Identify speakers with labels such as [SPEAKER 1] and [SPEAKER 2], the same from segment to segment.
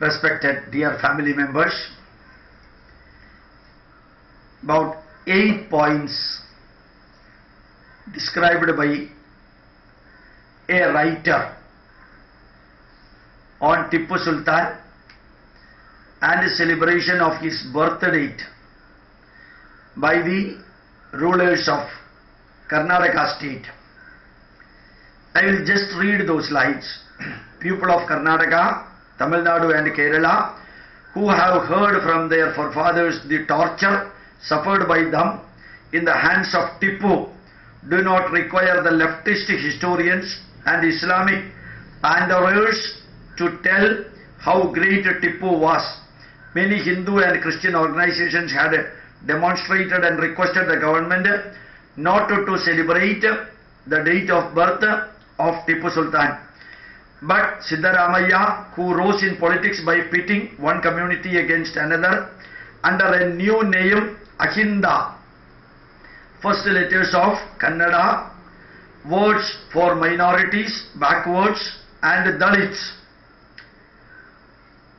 [SPEAKER 1] Respected dear family members, about 8 points described by a writer on Tippu Sultan and the celebration of his birth date by the rulers of Karnataka state. I will just read those lines. People of Karnataka, Tamil Nadu and Kerala, who have heard from their forefathers the torture suffered by them in the hands of Tippu, do not require the leftist historians and Islamic panderers to tell how great Tippu was. Many Hindu and Christian organizations had demonstrated and requested the government not to celebrate the date of birth of Tippu Sultan. But Siddaramaiah, who rose in politics by pitting one community against another under a new name, Ahinda, first letters of Kannada, words for minorities, backwards and Dalits,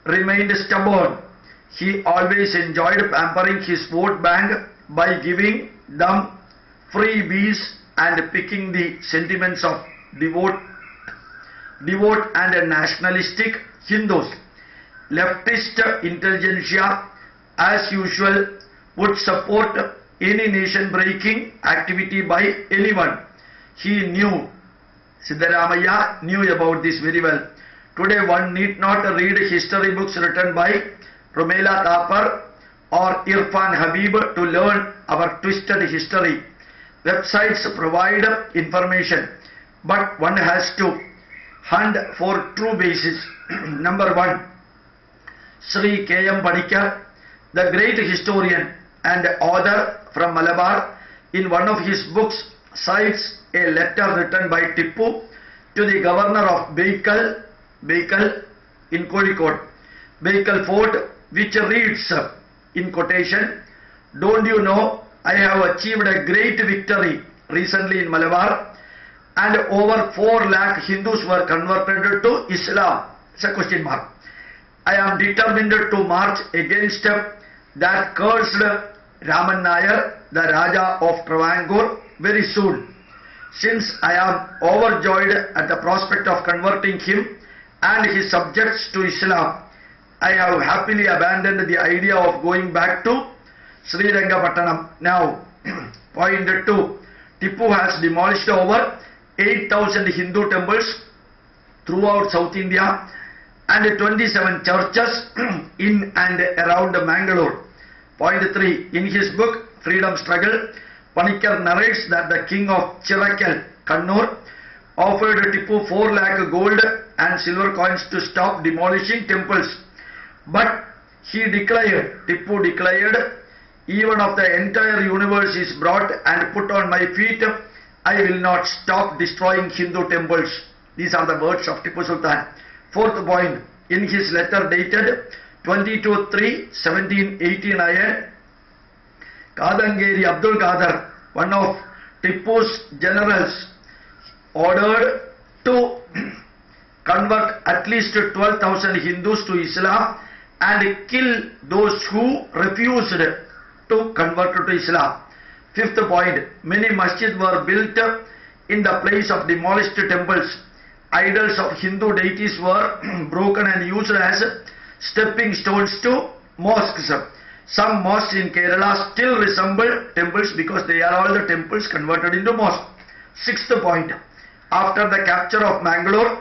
[SPEAKER 1] remained stubborn. He always enjoyed pampering his vote bank by giving them freebies and picking the sentiments of devout and nationalistic Hindus. Leftist intelligentsia, as usual, would support any nation-breaking activity by anyone. He knew, Siddaramaiah knew about this very well. Today one need not read history books written by Rumela Thapar or Irfan Habib to learn our twisted history. Websites provide information, but one has to hunt for true basis. Number one, Sri K.M. Panikkar, the great historian and author from Malabar, in one of his books cites a letter written by Tippu to the governor of Baikal in Kozhikode, Baikal Fort, which reads in quotation, "Don't you know I have achieved a great victory recently in Malabar and over 4 lakh Hindus were converted to Islam?" It's a question mark. "I am determined to march against that cursed Raman Nair, the Raja of Travancore, very soon. Since I am overjoyed at the prospect of converting him and his subjects to Islam, I have happily abandoned the idea of going back to Srirangapattanam." Now, point 2. Tippu has demolished over 8,000 Hindu temples throughout South India and 27 churches in and around Mangalore. Point 3. In his book, Freedom Struggle, Panikkar narrates that the king of Chirakkal, Kannur, offered Tippu 4 lakh gold and silver coins to stop demolishing temples. But he declared, Tippu declared, "Even if the entire universe is brought and put on my feet, I will not stop destroying Hindu temples." These are the words of Tippu Sultan. 4th point, in his letter dated 22/3/1789, Kadangeri Abdul Qadir, one of Tippu's generals, ordered to convert at least 12,000 Hindus to Islam and kill those who refused to convert to Islam. 5th point, many masjids were built in the place of demolished temples. Idols of Hindu deities were broken and used as stepping stones to mosques. Some mosques in Kerala still resemble temples because they are all the temples converted into mosques. 6th point, after the capture of Mangalore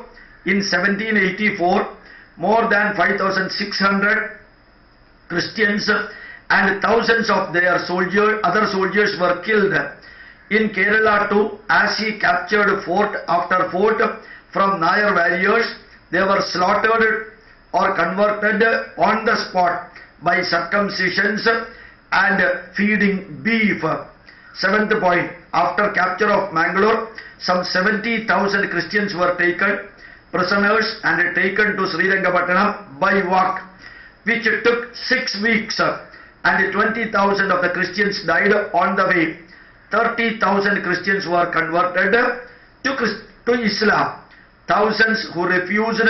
[SPEAKER 1] in 1784, more than 5,600 Christians and thousands of their other soldiers were killed. In Kerala too, as he captured fort after fort from Nair warriors, they were slaughtered or converted on the spot by circumcisions and feeding beef. 7th point, after capture of Mangalore, some 70,000 Christians were taken prisoners and taken to Srirangapattanam by walk, which took 6 weeks, and 20,000 of the Christians died on the way. 30,000 Christians were converted to Islam. Thousands who refused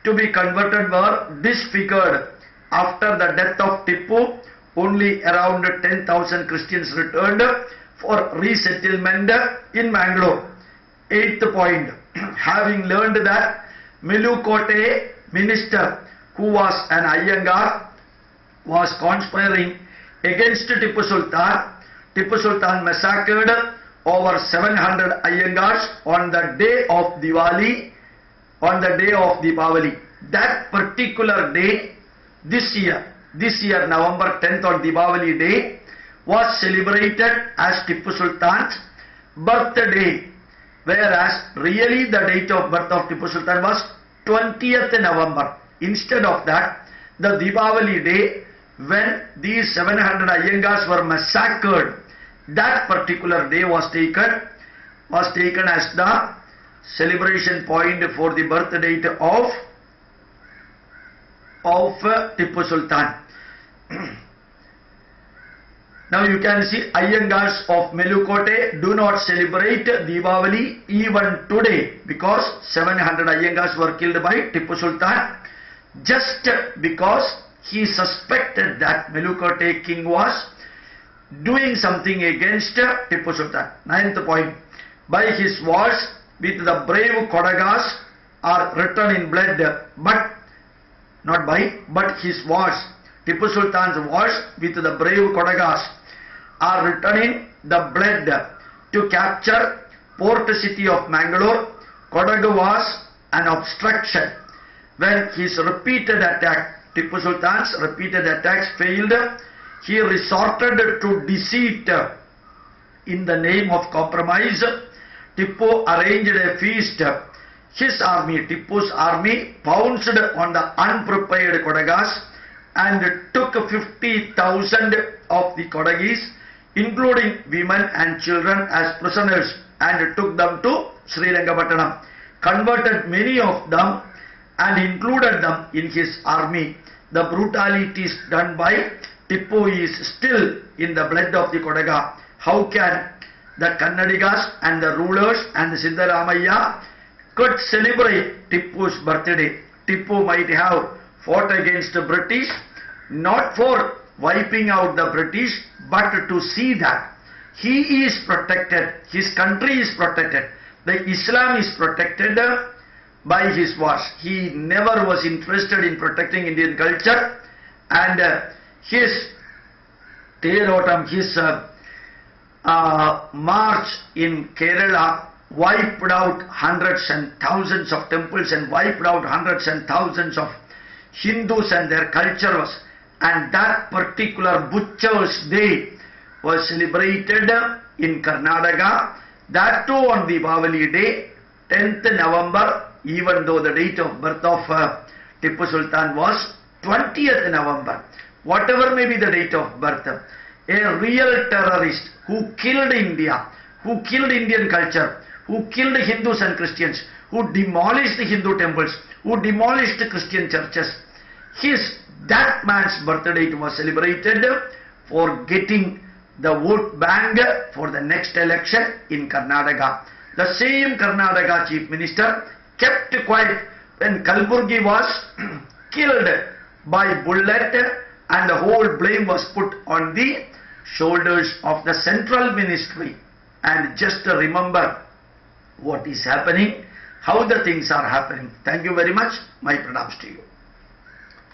[SPEAKER 1] to be converted were disfigured. After the death of Tippu, only around 10,000 Christians returned for resettlement in Mangalore. Eighth point, having learned that Melukote minister, who was an Iyengar, was conspiring against Tippu Sultan massacred over 700 Iyengars on the day of Diwali, That particular day, this year November 10th on Diwali day, was celebrated as Tippu Sultan's birthday, whereas really the date of birth of Tippu Sultan was 20th November. Instead of that, the Diwali day when these 700 Iyengars were massacred, that particular day was taken as the celebration point for the birth date of Tippu Sultan. Now you can see Iyengars of Melukote do not celebrate Diwali even today because 700 Iyengars were killed by Tippu Sultan just because he suspected that Melukote king was doing something against Tippu Sultan. Ninth point, by his wars with the brave Kodagas are written in blood, but his wars, Tippu Sultan's wars with the brave Kodagas are written in the blood. To capture port city of Mangalore, Kodagu was an obstruction. When his repeated attack, Tippu Sultan's repeated attacks failed, he resorted to deceit. In the name of compromise, Tippu arranged a feast. His army, Tippu's army, pounced on the unprepared Kodagas and took 50,000 of the Kodagis, including women and children, as prisoners and took them to Srirangapattanam, converted many of them and included them in his army. The brutalities done by Tippu is still in the blood of the Kodaga. How can the Kannadigas and the rulers and the Siddharamaiah could celebrate Tippu's birthday? Tippu might have fought against the British, not for wiping out the British, but to see that he is protected, his country is protected, the Islam is protected by his wars. He never was interested in protecting Indian culture, and his Terotam, his march in Kerala wiped out hundreds and thousands of temples and wiped out hundreds and thousands of Hindus and their culture and that particular Butcher's Day was celebrated in Karnataka, that too on Diwali day, 10th November, even though the date of birth of Tippu Sultan was 20th November. Whatever may be the date of birth, a real terrorist who killed India, who killed Indian culture, who killed Hindus and Christians, who demolished Hindu temples, who demolished Christian churches, that man's birthday was celebrated for getting the vote bank for the next election in Karnataka. The same Karnataka chief minister kept quiet when Kalburgi was killed by bullet, and the whole blame was put on the shoulders of the central ministry. And just remember what is happening, how the things are happening. Thank you very much. My pranams to you.